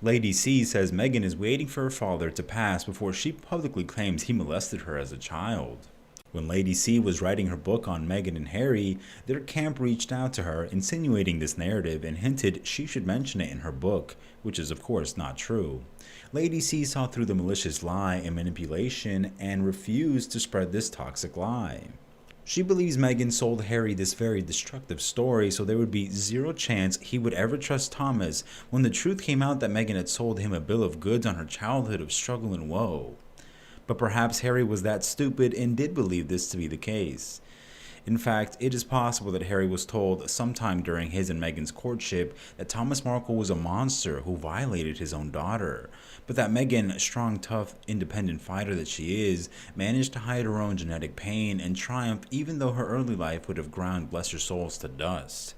Lady C says Meghan is waiting for her father to pass before she publicly claims he molested her as a child. When Lady C was writing her book on Meghan and Harry, their camp reached out to her, insinuating this narrative and hinted she should mention it in her book, which is of course not true. Lady C saw through the malicious lie and manipulation and refused to spread this toxic lie. She believes Meghan sold Harry this very destructive story so there would be zero chance he would ever trust Thomas when the truth came out that Meghan had sold him a bill of goods on her childhood of struggle and woe. But perhaps Harry was that stupid and did believe this to be the case. In fact, it is possible that Harry was told sometime during his and Meghan's courtship that Thomas Markle was a monster who violated his own daughter, but that Meghan, strong, tough, independent fighter that she is, managed to hide her own genetic pain and triumph even though her early life would have ground lesser souls to dust.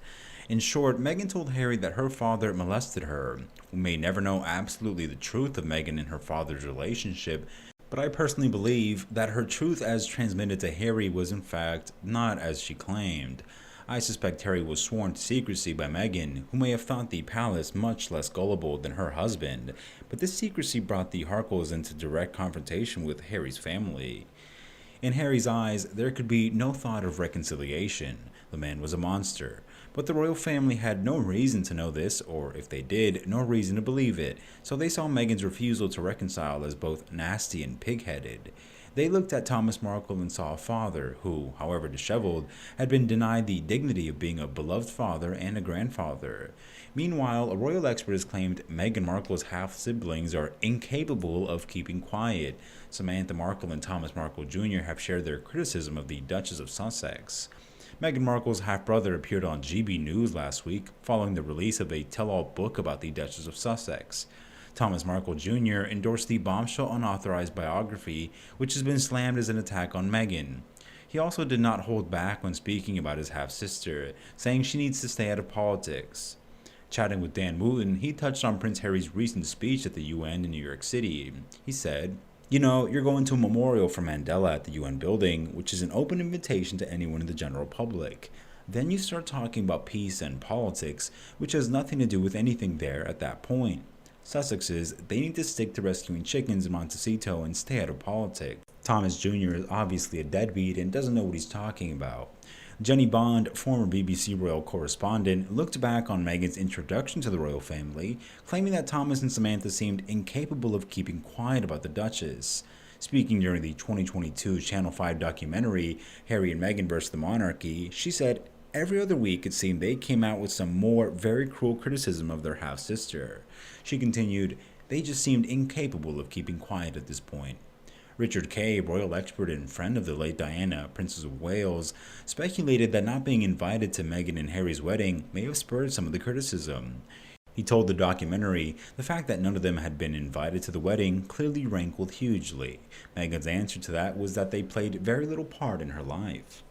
In short, Meghan told Harry that her father molested her. We may never know absolutely the truth of Meghan and her father's relationship, but I personally believe that her truth as transmitted to Harry was in fact not as she claimed. I suspect Harry was sworn to secrecy by Meghan, who may have thought the palace much less gullible than her husband, but this secrecy brought the Harkles into direct confrontation with Harry's family. In Harry's eyes, there could be no thought of reconciliation. The man was a monster. But the royal family had no reason to know this, or if they did, no reason to believe it, so they saw Meghan's refusal to reconcile as both nasty and pig-headed. They looked at Thomas Markle and saw a father who, however disheveled, had been denied the dignity of being a beloved father and a grandfather. Meanwhile, a royal expert has claimed Meghan Markle's half-siblings are incapable of keeping quiet. Samantha Markle and Thomas Markle Jr. have shared their criticism of the Duchess of Sussex. Meghan Markle's half-brother appeared on GB News last week following the release of a tell-all book about the Duchess of Sussex. Thomas Markle Jr. endorsed the bombshell unauthorized biography, which has been slammed as an attack on Meghan. He also did not hold back when speaking about his half-sister, saying she needs to stay out of politics. Chatting with Dan Wooten, he touched on Prince Harry's recent speech at the UN in New York City. He said, "You know, you're going to a memorial for Mandela at the UN building, which is an open invitation to anyone in the general public. Then you start talking about peace and politics, which has nothing to do with anything there at that point. Sussexes, they need to stick to rescuing chickens in Montecito and stay out of politics." Thomas Jr. is obviously a deadbeat and doesn't know what he's talking about. Jenny Bond, former BBC royal correspondent, looked back on Meghan's introduction to the royal family, claiming that Thomas and Samantha seemed incapable of keeping quiet about the Duchess. Speaking during the 2022 Channel 5 documentary, Harry and Meghan Vs The Monarchy, she said, "Every other week it seemed they came out with some more very cruel criticism of their half-sister." She continued, "They just seemed incapable of keeping quiet at this point." Richard Kay, royal expert and friend of the late Diana, Princess of Wales, speculated that not being invited to Meghan and Harry's wedding may have spurred some of the criticism. He told the documentary, "The fact that none of them had been invited to the wedding clearly rankled hugely. Meghan's answer to that was that they played very little part in her life."